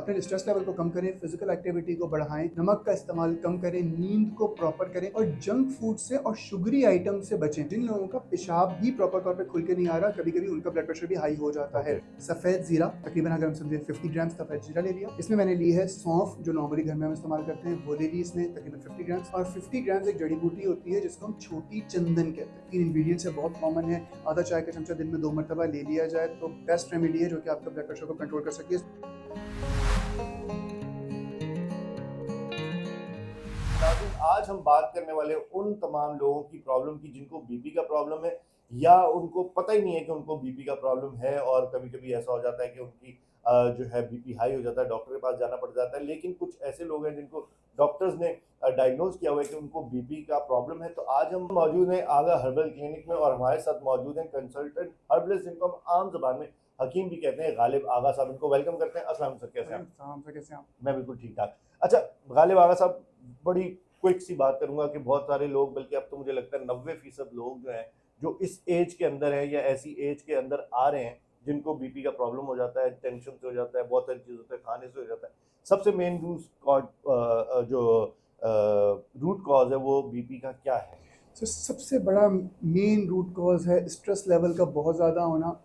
अपने stress level को कम करें, फिजिकल एक्टिविटी को बढ़ाएं, नमक का इस्तेमाल कम करें, नींद को प्रॉपर करें और जंक फूड से और शुगरी आइटम से बचें। जिन लोगों का पेशाब भी प्रॉपर तौर पे खुल के नहीं आ रहा, कभी कभी उनका ब्लड प्रेशर भी हाई हो जाता है। सफेद जीरा तकरीबन अगर हम समझे 50 ग्राम सफेद जीरा ले लिया। इसमें मैंने ली है सौंफ, जो नॉर्मली घर में हम इस्तेमाल करते हैं, वो ले ली इसमें तकरीबन 50 ग्राम। और 50 ग्राम एक जड़ी बूटी होती है जिसको हम छोटी चंदन कहते हैं। 3 इंग्रेडिएंट्स है, बहुत कॉमन है। आधा चाय का चमचा दिन में 2 मरतबा ले लिया जाए तो बेस्ट रेमेडी है जो कि आपका ब्लड प्रेशर को कंट्रोल कर सकती है। नाज़रीन, आज हम बात करने वाले उन तमाम लोगों की प्रॉब्लम की जिनको बीपी का प्रॉब्लम है या उनको पता ही नहीं है कि उनको बीपी का प्रॉब्लम है, और कभी कभी ऐसा हो जाता है कि उनकी जो है बीपी हाई हो जाता है, डॉक्टर के पास जाना पड़ जाता है। लेकिन कुछ ऐसे लोग हैं जिनको डॉक्टर्स ने डायग्नोज किया हुआ है कि उनको बीपी का प्रॉब्लम है। तो आज हम मौजूद हैं आगा हर्बल क्लिनिक में और हमारे साथ मौजूद हैं कंसल्टेंट हर्बलिस्ट, जिनको हम आम जबान में हकीम भी कहते हैं, गालिब आगा साहब। इनको वेलकम करते हैं। अस्सलाम वालेकुम सर, कैसे हैं आप? मैं बिल्कुल ठीक ठाक। अच्छा गालिब आगा साहब, बड़ी क्विक सी बात करूंगा कि बहुत सारे लोग, बल्कि अब तो मुझे लगता है 90% लोग जो हैं, जो इस एज के अंदर है या ऐसी एज के अंदर आ रहे हैं जिनको बीपी का प्रॉब्लम हो जाता है, टेंशन से हो जाता है, बहुत सारी चीज़ों से, खाने से हो जाता है। सबसे मेन जो रूट कॉज है वो बीपी का क्या है? तो सबसे बड़ा मेन रूट कॉज है स्ट्रेस लेवल का बहुत ज़्यादा होना,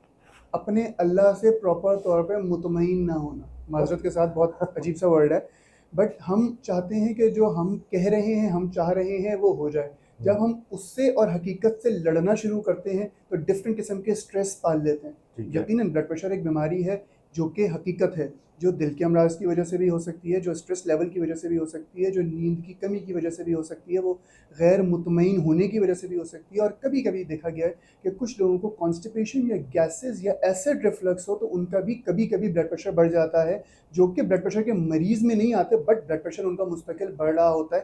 अपने अल्लाह से प्रॉपर तौर पे मुतमईन ना होना। माज़रत के साथ बहुत अजीब सा वर्ड है, बट हम चाहते हैं कि जो हम कह रहे हैं, हम चाह रहे हैं वो हो जाए। जब हम उससे और हकीकत से लड़ना शुरू करते हैं तो डिफरेंट किस्म के स्ट्रेस पाल लेते हैं। ठीक है। यकीनन ब्लड प्रेशर एक बीमारी है जो कि हकीकत है, जो दिल के अमराज की वजह से भी हो सकती है, जो स्ट्रेस लेवल की वजह से भी हो सकती है, जो नींद की कमी की वजह से भी हो सकती है, वो गैर मुतमईन होने की वजह से भी हो सकती है। और कभी कभी देखा गया है कि कुछ लोगों को कॉन्स्टिपेशन या गैसेस या एसिड रिफ्लक्स हो तो उनका भी कभी कभी ब्लड प्रेशर बढ़ जाता है, जो कि ब्लड प्रेशर के मरीज में नहीं आते, बट ब्लड प्रेशर उनका मुस्तकिल बढ़ रहा होता है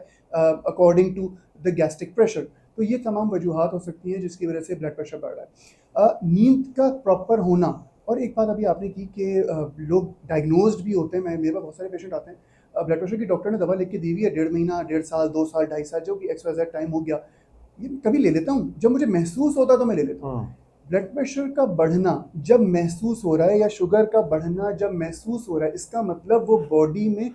according to the gastric pressure. तो ये तमाम वजूहत हो सकती हैं जिसकी वजह से ब्लड प्रेशर बढ़ रहा है। नींद का प्रॉपर होना, और एक बात अभी आपने की कि लोग डायग्नोज्ड भी होते हैं। मेरे पास बहुत सारे पेशेंट आते हैं, ब्लड प्रेशर की डॉक्टर ने दवा लिख के दी हुई है, 1.5 महीना, 1.5 साल, 2 साल, 2.5 साल, जो कि XYZ टाइम हो गया, ये कभी ले लेता हूँ जब मुझे महसूस होता तो मैं ले लेता हूँ। ब्लड प्रेशर का बढ़ना जब महसूस हो रहा है या शुगर का बढ़ना जब महसूस हो रहा है, इसका मतलब वो बॉडी में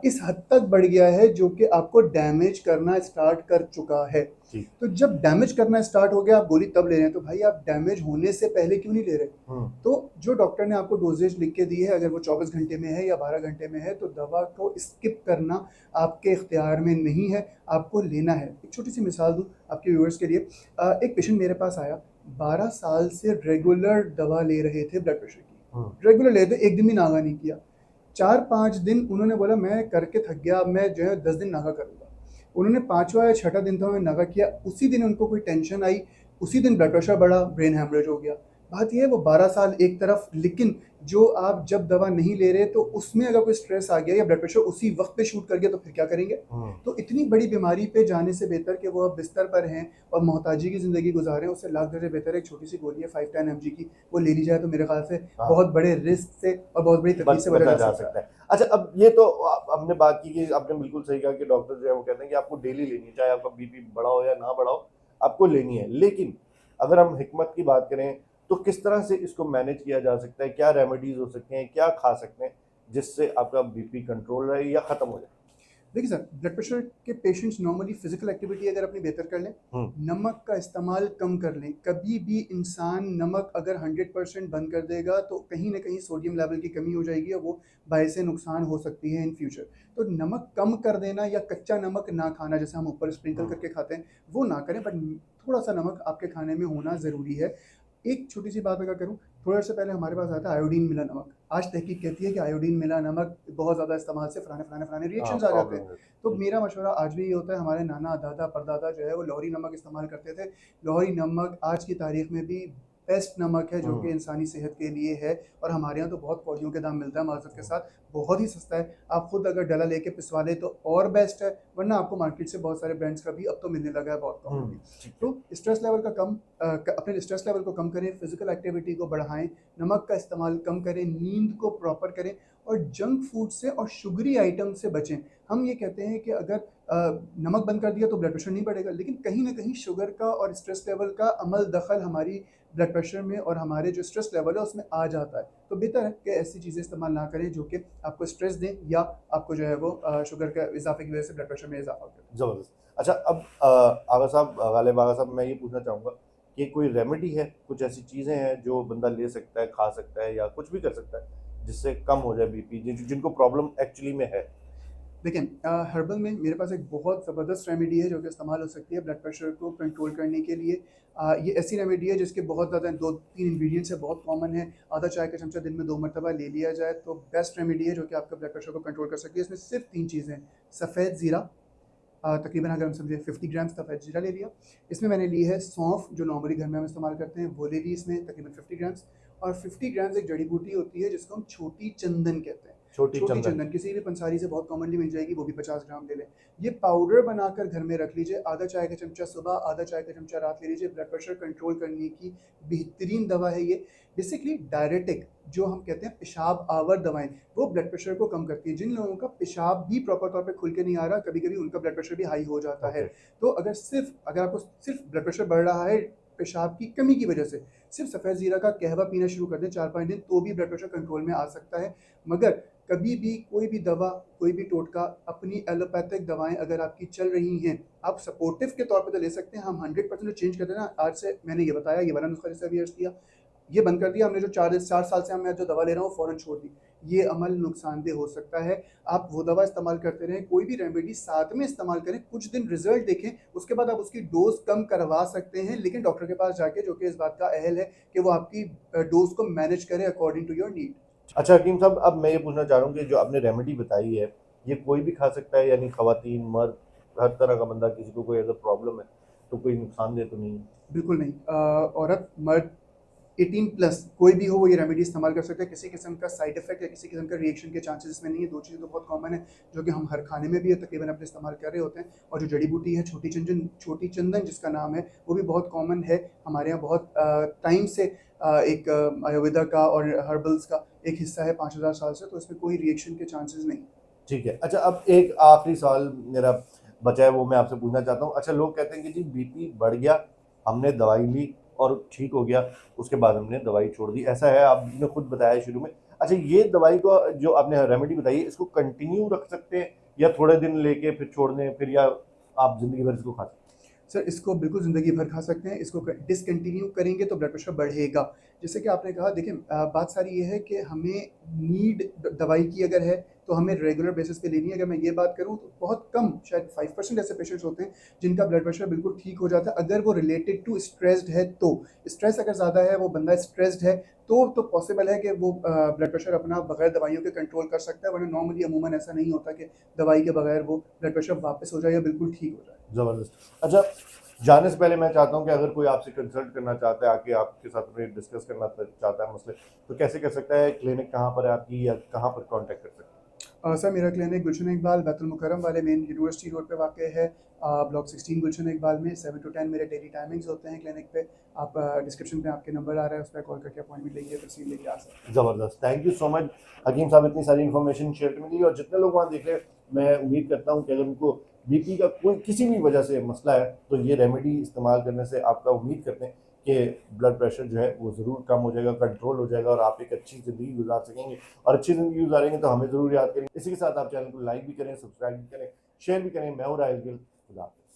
इस हद तक बढ़ गया है जो कि आपको डैमेज करना स्टार्ट कर चुका है। तो जब डैमेज करना स्टार्ट हो गया, आप गोली तब ले रहे हैं, तो भाई आप डैमेज होने से पहले क्यों नहीं ले रहे? तो जो डॉक्टर ने आपको डोजेज लिख के दी है, अगर वो 24 घंटे में है या 12 घंटे में है, तो दवा को स्किप करना आपके इख्तियार में नहीं है, आपको लेना है। एक छोटी सी मिसाल दूं आपके व्यूअर्स के लिए। एक पेशेंट मेरे पास आया, 12 साल से रेगुलर दवा ले रहे थे ब्लड प्रेशर की, रेगुलर ले थे, एक दिन भी नागा नहीं किया। 4-5 दिन उन्होंने बोला मैं करके थक गया, अब मैं जो है 10 दिन नागा करूँगा। उन्होंने 5वां या 6ठा दिन था, उन्होंने नागा किया, उसी दिन उनको कोई टेंशन आई, उसी दिन ब्लड प्रेशर बढ़ा, ब्रेन हैमरेज हो गया। बात ये है, वो 12 साल एक तरफ, लेकिन जो आप जब दवा नहीं ले रहे तो उसमें अगर कोई स्ट्रेस आ गया या ब्लड प्रेशर उसी वक्त पे शूट कर गया तो फिर क्या करेंगे? तो इतनी बड़ी बीमारी पे जाने से बेहतर कि वो अब बिस्तर पर हैं और मोहताजी की ज़िंदगी गुजारें, उससे लाख दर्जे बेहतर है एक छोटी सी गोली है 510 mg की, वो ले ली जाए तो मेरे ख्याल से बहुत बड़े रिस्क से और बहुत बड़ी तकलीफ से बचा जा सकता है। अच्छा, अब ये तो हमने बात की कि आपने बिल्कुल सही कहा कि डॉक्टर जो है वो कहते हैं कि आपको डेली लेनी है, चाहे आपका बीपी बढ़ा हो या ना बढ़ा हो, आपको लेनी है। लेकिन अगर हम हिकमत की बात करें तो किस तरह से इसको मैनेज किया जा सकता है? क्या रेमेडीज हो सकते हैं, क्या खा सकते हैं जिससे आपका बीपी कंट्रोल रहे या खत्म हो जाए? देखिए सर, ब्लड प्रेशर के पेशेंट्स नॉर्मली फिजिकल एक्टिविटी अगर अपनी बेहतर कर लें, नमक का इस्तेमाल कम कर लें। कभी भी इंसान नमक अगर 100% बंद कर देगा तो कहीं ना कहीं सोडियम लेवल की कमी हो जाएगी और वो बायसे नुकसान हो सकती है इन फ्यूचर। तो नमक कम कर देना या कच्चा नमक ना खाना, जैसे हम ऊपर स्प्रिंकल करके खाते हैं, वो ना करें, बट थोड़ा सा नमक आपके खाने में होना ज़रूरी है। एक छोटी सी बात अगर करूँ, थोड़े अर्से पहले हमारे पास आता है आयोडीन मिला नमक। आज तहकीक कहती है कि आयोडीन मिला नमक बहुत ज़्यादा इस्तेमाल से फलाने फलाने फलाने रिएक्शंस आ जाते हैं। तो मेरा मशवरा आज भी ये होता है, हमारे नाना दादा परदादा जो है वो लाहौरी नमक इस्तेमाल करते थे। लाहौरी नमक आज की तारीख में भी बेस्ट नमक है जो कि इंसानी सेहत के लिए है, और हमारे यहाँ तो बहुत कौड़ियों के दाम मिलता है, माज़रत के साथ बहुत ही सस्ता है। आप खुद अगर डला लेके पिसवा ले तो और बेस्ट है, वरना आपको मार्केट से बहुत सारे ब्रांड्स का भी अब तो मिलने लगा है बहुत कम। तो स्ट्रेस लेवल का अपने स्ट्रेस लेवल को कम करें, फिजिकल एक्टिविटी को बढ़ाएं, नमक का इस्तेमाल कम करें, नींद को प्रॉपर करें और जंक फूड से और शुगरी आइटम से बचें। हम ये कहते हैं कि अगर नमक बंद कर दिया तो ब्लड प्रेशर नहीं बढ़ेगा, लेकिन कहीं न कहीं शुगर का और स्ट्रेस लेवल का अमल दखल हमारी ब्लड प्रेशर में और हमारे जो स्ट्रेस लेवल है उसमें आ जाता है। तो बेहतर है कि ऐसी चीज़ें इस्तेमाल ना करें जो कि आपको स्ट्रेस दें या आपको जो है वो शुगर के इज़ाफ़े की वजह से ब्लड प्रेशर में इज़ाफ़ा करें। ज़बरदस्त। अच्छा, अब आगा साहब, गालिब आगा साहब, मैं ये पूछना चाहूँगा कि कोई रेमेडी है, कुछ ऐसी चीज़ें हैं जो बंदा ले सकता है, खा सकता है या कुछ भी कर सकता है, जिससे कम हो जाए बीपी, जिनको प्रॉब्लम एक्चुअली में है? देखिए हर्बल में मेरे पास एक बहुत ज़बरदस्त रेमेडी है जो कि इस्तेमाल हो सकती है ब्लड प्रेशर को कंट्रोल करने के लिए। ये ऐसी रेमेडी है जिसके बहुत ज़्यादा 2-3 इंग्रीडिएंट्स है, बहुत कॉमन है। आधा चाय का चमचा दिन में 2 मरतबा ले लिया जाए तो बेस्ट रेमेडी है जो कि आपका ब्लड प्रेशर को कंट्रोल कर सकती है। इसमें सिर्फ 3 चीज़ें हैं, सफ़ेद ज़ीरा, तकरीबन अगर हम समझे 50 ग्राम्स सफ़ेद जीरा ले लिया। इसमें मैंने ली है सौंफ जो नॉर्मली घर में हम इस्तेमाल करते हैं, वो ले ली इसमें तकरीबन 50 ग्राम्स, और 50 ग्राम्स एक जड़ी बूटी होती है जिसको हम छोटी चंदन कहते हैं। छोटी छोटी चंदन। चंदन किसी भी पंसारी से बहुत कॉमनली मिल जाएगी, वो भी 50 ग्राम ले लें। ये पाउडर बनाकर घर में रख लीजिए, आधा चाय का चमचा सुबह, आधा चाय का चमचा रात ले लीजिए। ब्लड प्रेशर कंट्रोल करने की बेहतरीन दवा है ये। बेसिकली डायरेटिक जो हम कहते हैं पेशाब आवर दवाएँ, वो ब्लड प्रेशर को कम करती है। जिन लोगों का पेशाब भी प्रॉपर तौर पे खुल के नहीं आ रहा, कभी-कभी उनका ब्लड प्रेशर भी हाई हो जाता है। ओके। तो अगर आपको सिर्फ ब्लड प्रेशर बढ़ रहा है पेशाब की कमी की वजह से, सिर्फ सफ़ेद ज़ीरा का कहवा पीना शुरू कर दें 4-5 दिन, तो भी ब्लड प्रेशर कंट्रोल में आ सकता है। मगर कभी भी कोई भी दवा, कोई भी टोटका, अपनी एलोपैथिक दवाएँ अगर आपकी चल रही हैं, आप सपोर्टिव के तौर पे तो ले सकते हैं। हम 100% चेंज कर देना, आज से मैंने ये बताया, ये वाला नुस्खा जैसे अभी अर्ज़ किया, ये बंद कर दिया हमने, जो 4 साल से मैं जो दवा ले रहा हूँ फ़ौरन छोड़ दी। ये अमल नुकसानदेह हो सकता है। आप वो दवा इस्तेमाल करते रहें, कोई भी रेमेडी साथ में इस्तेमाल करें, कुछ दिन रिज़ल्ट देखें, उसके बाद आप उसकी डोज़ कम करवा सकते हैं, लेकिन डॉक्टर के पास जाके, जो कि इस बात का अहल है कि वो आपकी डोज़ को मैनेज करे अकॉर्डिंग टू योर नीड। अच्छा हकीम साहब, अब मैं ये पूछना चाह रहा हूँ कि जो आपने रेमेडी बताई है, ये कोई भी खा सकता है, यानी ख़वातीन, मर्द, हर तरह का बंदा, किसी को कोई अगर प्रॉब्लम है, तो कोई नुकसानदेह तो नहीं है? बिल्कुल नहीं। औरत, मर्द, 18 प्लस कोई भी हो वो ये रेमेडी इस्तेमाल कर सकता है। किसी किस्म का साइड इफ़ेक्ट या किसी किस्म का रिएक्शन के चांसेस इसमें नहीं है। 2 चीज़ें तो बहुत कॉमन है जो कि हम हर खाने में भी तकरीबन अपने इस्तेमाल कर रहे होते हैं, और जो जड़ी बूटी है छोटी चंदन जिसका नाम है, वो भी बहुत कॉमन है हमारे यहाँ। बहुत टाइम से एक आयुर्वेदा का और हर्बल्स का एक हिस्सा है 5000 साल से, तो इसमें कोई रिएक्शन के चांसेस नहीं। ठीक है। अच्छा, अब एक आखिरी सवाल मेरा बचा है, वो मैं आपसे पूछना चाहता हूँ। अच्छा, लोग कहते हैं कि जी बीपी बढ़ गया, हमने दवाई ली और ठीक हो गया, उसके बाद हमने दवाई छोड़ दी। ऐसा है, आपने खुद बताया शुरू में। अच्छा, ये दवाई को जो आपने रेमेडी बताई है, इसको कंटिन्यू रख सकते हैं या थोड़े दिन लेके फिर छोड़ दें, फिर, या आप ज़िंदगी भर इसको खा सकते हैं? सर इसको बिल्कुल ज़िंदगी भर खा सकते हैं। इसको डिसकंटिन्यू करेंगे तो ब्लड प्रेशर बढ़ेगा। जैसे कि आपने कहा, देखिए बात सारी ये है कि हमें नीड दवाई की अगर है तो हमें रेगुलर बेसिस पे लेनी है। अगर मैं ये बात करूँ तो बहुत कम, शायद 5% ऐसे पेशेंट्स होते हैं जिनका ब्लड प्रेशर बिल्कुल ठीक हो जाता है, अगर वो रिलेटेड टू स्ट्रेस्ड है तो। स्ट्रेस अगर ज़्यादा है, वो बंदा स्ट्रेस्ड है, तो पॉसिबल है कि वो ब्लड प्रेशर अपना बगैर दवाइयों के कंट्रोल कर सकता है, वरना नॉर्मली अमूमन ऐसा नहीं होता कि दवाई के बगैर वो ब्लड प्रेशर वापस हो जाए या बिल्कुल ठीक हो जाए। ज़बरदस्त। अच्छा, जाने से पहले मैं चाहता हूँ कि अगर कोई आपसे कंसल्ट करना चाहता है, आके आपके साथ में डिस्कस करना चाहता है मसले, तो कैसे कर सकता है? क्लिनिक कहाँ पर है आपकी, या कहाँ पर कॉन्टैक्ट कर सकता है? सर मेरा क्लिनिक गुलशन इकबाल बैतुल मुकर्रम वाले मेन यूनिवर्सिटी रोड पे वाक़ है। ब्लॉक 16 गुलशन इकबाल में 7 to 10 मेरे डेली टाइमिंग्स होते हैं क्लिनिक पे। आप डिस्क्रिप्शन पे आपके नंबर आ रहा है, उस पर कॉल करके अपॉइंटमेंट लेके तफसील लेके आ सकते हैं। ज़बरदस्त। थैंक यू सो मच हकीम साहब, इतनी सारी इन्फॉर्मेशन शेयर करने के लिए। और जितने लोग वहाँ देख रहे हैं, मैं उम्मीद करता हूँ कि अगर उनको बीपी का कोई किसी भी वजह से मसला है, तो ये रेमेडी इस्तेमाल करने से आपका उम्मीद करते हैं कि ब्लड प्रेशर जो है वो ज़रूर कम हो जाएगा, कंट्रोल हो जाएगा, और आप एक अच्छी ज़िंदगी गुजार सकेंगे। और अच्छी ज़िंदगी गुजारेंगे तो हमें ज़रूर याद करेंगे। इसी के साथ आप चैनल को लाइक भी करें, सब्सक्राइब भी करें, शेयर भी करें। मैं हूँ राहिल गिल। खुदा।